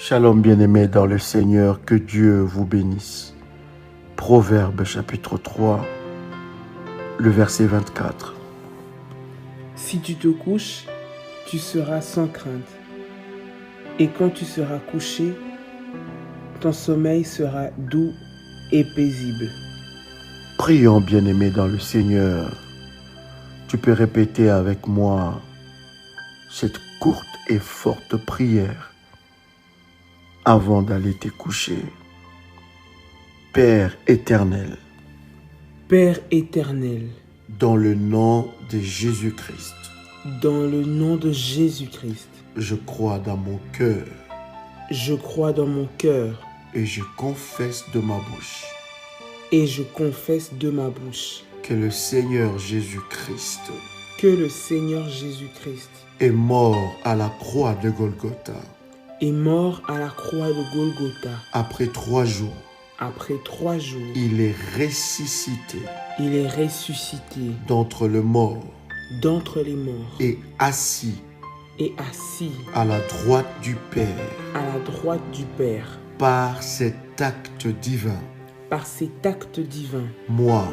Shalom bien-aimés dans le Seigneur, que Dieu vous bénisse. Proverbe chapitre 3, le verset 24. Si tu te couches, tu seras sans crainte. Et quand tu seras couché, ton sommeil sera doux et paisible. Prions bien-aimés dans le Seigneur. Tu peux répéter avec moi cette courte et forte prière avant d'aller te coucher. Père éternel, Père éternel, dans le nom de Jésus-Christ, dans le nom de Jésus-Christ, je crois dans mon cœur je crois dans mon cœur et je confesse de ma bouche et je confesse de ma bouche que le Seigneur Jésus-Christ que le Seigneur Jésus-Christ est mort à la croix de Golgotha est mort à la croix de Golgotha. après 3 jours. Après 3 jours, Il est ressuscité il est ressuscité d'entre les morts d'entre les morts et assis et assis à la droite du Père. à la droite du Père. Par cet acte divin, Par cet acte divin, moi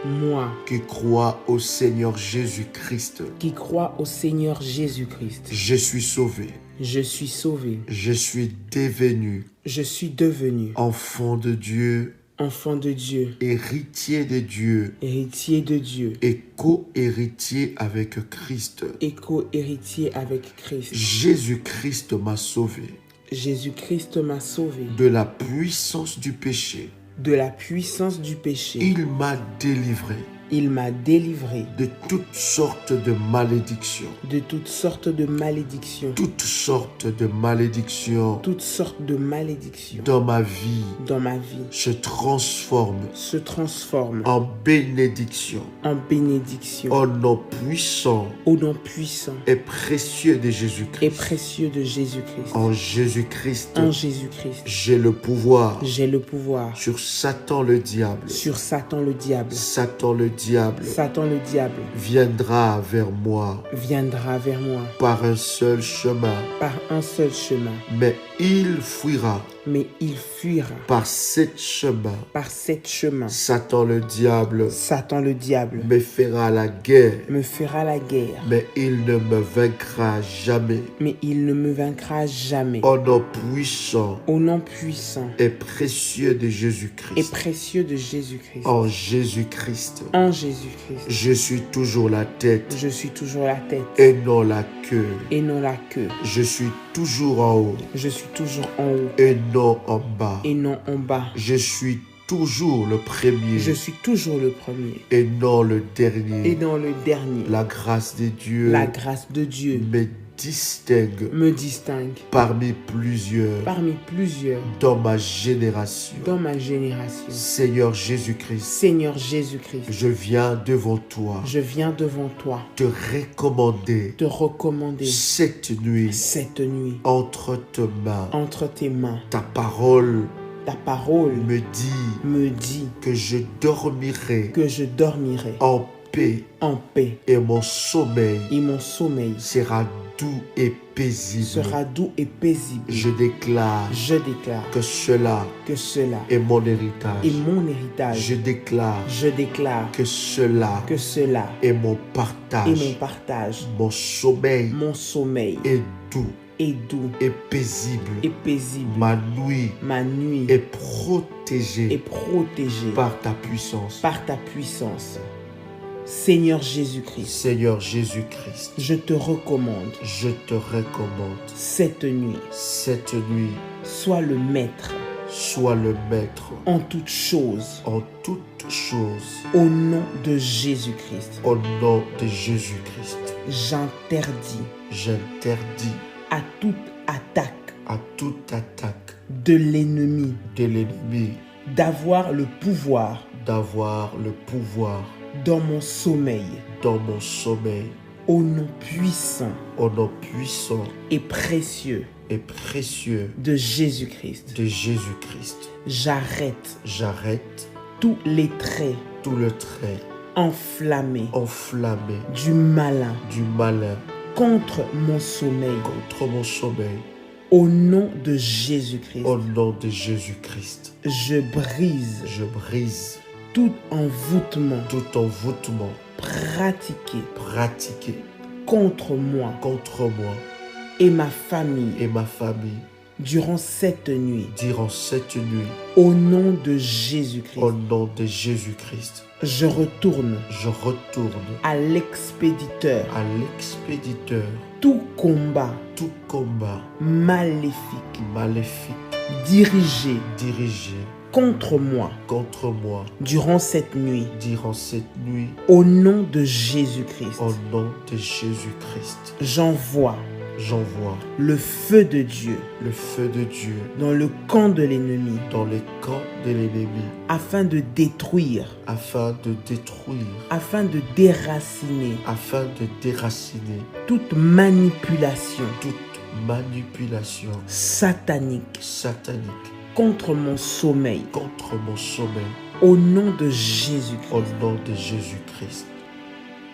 moi qui crois au Seigneur Jésus-Christ, qui crois au Seigneur Jésus-Christ, je suis sauvé. je suis sauvé. Je suis devenu Je suis devenu enfant de Dieu, enfant de Dieu, héritier de Dieu héritier de Dieu, et co-héritier avec Christ. et co-héritier avec Christ. Jésus-Christ m'a sauvé Jésus-Christ m'a sauvé de la puissance du péché. de la puissance du péché. Il m'a délivré Il m'a délivré de toutes sortes de malédictions. de toutes sortes de malédictions. Toutes sortes de malédictions Toutes sortes de malédictions dans ma vie dans ma vie se transforment se transforment en bénédiction. en bénédiction. Au nom puissant Au nom puissant et précieux de et Jésus-Christ. précieux de Jésus-Christ. En Jésus-Christ, En Jésus-Christ, j'ai le pouvoir j'ai le pouvoir sur Satan le diable. sur Satan le diable. Satan le diable Satan le diable viendra vers moi viendra vers moi par un seul chemin, par un seul chemin, mais il fuira mais il fuira par 7 chemins. par 7 chemins. Satan le diable Satan le diable me fera la guerre, me fera la guerre, mais il ne me vaincra jamais. mais il ne me vaincra jamais. Au nom puissant Au nom puissant et précieux de et Jésus-Christ. précieux de Jésus-Christ. En Jésus-Christ, En Jésus-Christ, je suis toujours la tête je suis toujours la tête et non la queue. et non la queue. Je suis toujours en haut Je suis toujours en haut et non en bas. et non en bas. Je suis toujours le premier Je suis toujours le premier et non le et dernier. non le dernier. La grâce de Dieu La grâce de Dieu me distingue me distingue parmi plusieurs parmi plusieurs dans ma génération. dans ma génération. Seigneur Jésus-Christ, Seigneur Jésus-Christ, je viens devant toi je viens devant toi te recommander te recommander cette nuit cette nuit entre tes mains. entre tes mains. Ta parole Ta parole me dit me dit que je dormirai que je dormirai en paix en paix et mon sommeil et mon sommeil sera doux et paisible. sera doux et paisible. Je déclare Je déclare que cela que cela est mon héritage. est mon héritage. Je déclare Je déclare que cela que cela est mon est partage. mon partage. Mon sommeil Mon sommeil est doux est doux et paisible. et paisible. Ma nuit Ma nuit est est protégée protégée par ta puissance. par ta puissance. Seigneur Jésus-Christ, Seigneur Jésus-Christ, je te recommande je te recommande cette nuit. cette nuit, Sois le maître sois le maître en toutes choses en toutes choses. au nom de Jésus-Christ. Au nom de Jésus-Christ, J'interdis j'interdis à toute attaque à toute attaque de l'ennemi de l'ennemi d'avoir le pouvoir d'avoir le pouvoir dans mon sommeil. dans mon sommeil. Au nom puissant Au nom puissant et précieux et précieux de Jésus-Christ, de Jésus-Christ, j'arrête j'arrête tous les traits tout le trait enflammés enflammé du malin du malin contre mon sommeil. contre mon sommeil. Au nom de Jésus-Christ, Au nom de Jésus-Christ, je brise je brise tout envoûtement tout envoûtement pratiqué pratiqué contre moi contre moi et ma famille et ma famille durant cette nuit. durant cette nuit. Au nom de Jésus-Christ, Au nom de Jésus-Christ, je retourne je retourne à l'expéditeur à l'expéditeur tout combat tout combat maléfique maléfique dirigé dirigé contre moi contre moi durant cette nuit. durant cette nuit. Au nom de Jésus-Christ, Au nom de Jésus-Christ, j'envoie j'envoie le feu de Dieu le feu de Dieu dans le camp de l'ennemi dans les camps de l'ennemi afin de détruire, afin de détruire, afin de déraciner afin de déraciner toute manipulation toute manipulation satanique satanique contre mon sommeil. contre mon sommeil. Au nom de Jésus-Christ, Au nom de Jésus-Christ,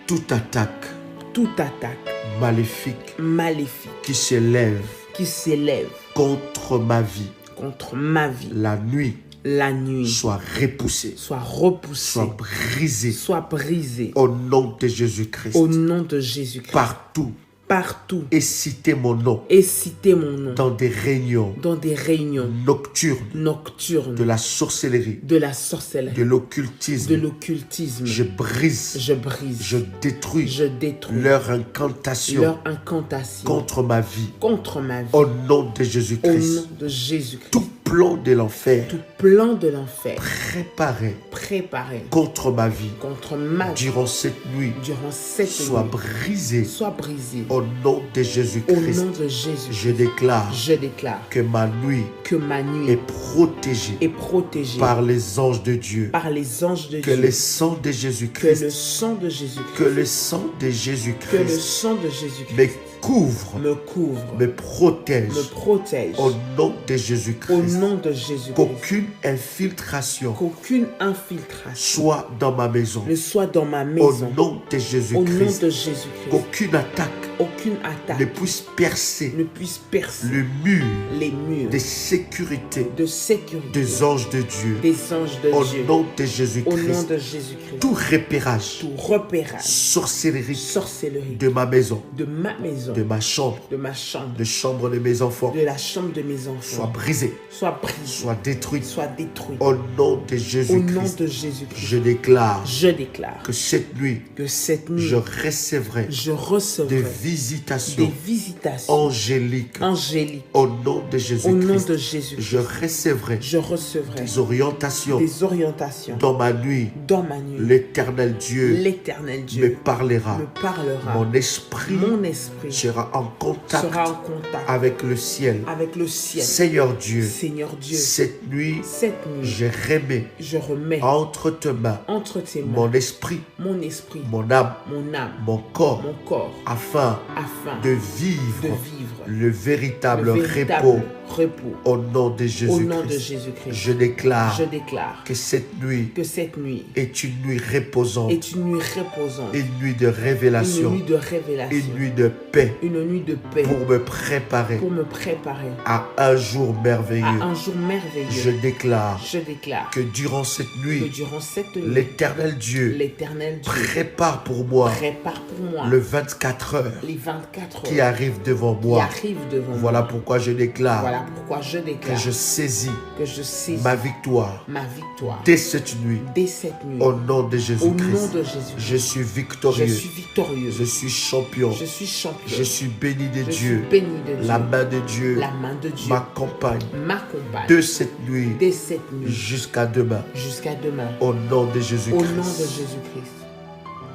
toute attaque toute attaque maléfique maléfique qui s'élève qui s'élève contre ma vie contre ma vie la nuit la nuit soit repoussée, soit repoussée, soit brisée. soit brisée. Au nom de Jésus-Christ, Au nom de Jésus-Christ, partout, partout, et citez mon nom et citez mon nom dans des réunions dans des réunions nocturnes nocturnes de la sorcellerie, de la sorcellerie, de l'occultisme. de l'occultisme. Je brise, Je brise, je détruis je détruis leur incantation leur incantation contre ma vie. contre ma vie. Au nom de Au Jésus-Christ, nom de Jésus-Christ, tout plan de l'enfer tout plan de l'enfer préparé préparé contre ma vie contre ma vie durant cette nuit durant cette soit nuit brisé. soit brisé. Au nom de Au Jésus-Christ, nom de Jésus, je déclare je déclare que ma nuit que ma nuit est protégée est protégée par les anges de Dieu. par les anges de Que Dieu. le sang de Que le Jésus-Christ, sang de Jésus-Christ, que le sang de que le Jésus-Christ sang de me Jésus-Christ couvre, me couvre, me protège. me protège. Au nom de Au Jésus-Christ, nom de Jésus-Christ, qu'aucune infiltration qu'aucune infiltration soit dans ma maison. ne soit dans ma Au maison. nom de Au nom Jésus-Christ, de Jésus-Christ, qu'aucune attaque aucune ne attaque puisse percer ne puisse percer le mur les murs de sécurité de sécurité des anges de Dieu. des anges de Au Dieu. nom de Au nom Jésus-Christ, de Jésus-Christ, tout repérage, tout repérage, sorcellerie sorcellerie de ma maison, de ma maison, de ma chambre, de ma chambre, de chambre de mes enfants, de la chambre de mes enfants, soit brisée, soit brisée, soit détruite. soit détruite. Au nom de Au nom Jésus-Christ, de Jésus-Christ, je déclare je déclare que cette nuit, que cette nuit, je recevrai je des recevrai visitations des visitations angéliques. angéliques. Au nom de Au nom Jésus-Christ, de Jésus-Christ, je recevrai je recevrai des orientations des orientations dans ma nuit. dans ma nuit. L'éternel Dieu L'éternel me Dieu parlera. me parlera. Mon esprit Mon esprit sera en contact sera en contact avec le ciel. avec le ciel. Seigneur Dieu, Seigneur Dieu, cette nuit, cette nuit, je remets je remets entre tes mains entre tes mains mon esprit, mon esprit, mon âme, mon âme, mon corps, mon corps, afin afin de de vivre vivre le véritable le véritable repos. repos. Au nom de Au nom de Jésus-Christ, Jésus-Christ, je déclare je déclare que cette nuit que cette nuit est une nuit reposante, est une nuit reposante, une nuit de une révélation, nuit de révélation, une nuit de paix une nuit de paix pour me préparer pour me préparer à un jour merveilleux. à un jour merveilleux. Je déclare Je déclare que durant cette que nuit, durant cette nuit, l'Éternel Dieu l'Éternel Dieu prépare pour moi prépare pour moi le 24 heures les 24 heures qui arrive devant qui moi. arrivent devant Voilà moi. pourquoi je déclare Voilà pourquoi je que déclare je saisis que je saisis ma victoire ma victoire dès cette nuit. dès cette nuit. Au nom de Au nom Jésus-Christ, de Jésus, je suis je victorieux. suis victorieux. Je suis champion. Je suis champion. Je suis béni de Je suis Dieu. béni de Dieu. La main de Dieu La main de Dieu m'accompagne m'accompagne de cette nuit dès cette nuit jusqu'à demain. jusqu'à demain. Au nom de Au nom de Jésus-Christ. Jésus-Christ.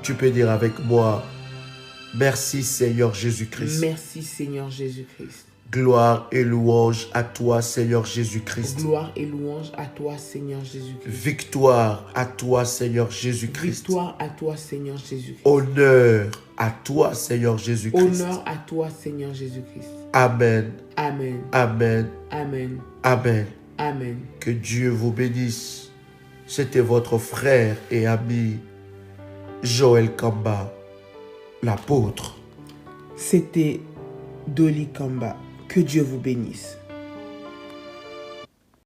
Tu peux dire avec moi, merci Seigneur Jésus-Christ. Merci Seigneur Jésus-Christ. Gloire et louange à toi Seigneur Jésus-Christ. Gloire et louange à toi Seigneur Jésus-Christ. Victoire à toi Seigneur Jésus-Christ. Victoire à toi Seigneur Jésus-Christ. Honneur à toi Seigneur Jésus-Christ. Honneur à toi Seigneur Jésus-Christ. Amen. Amen. Amen. Amen. Amen. Amen. Que Dieu vous bénisse. C'était votre frère et ami Joël Kamba, l'apôtre. C'était Dolly Kamba. Que Dieu vous bénisse.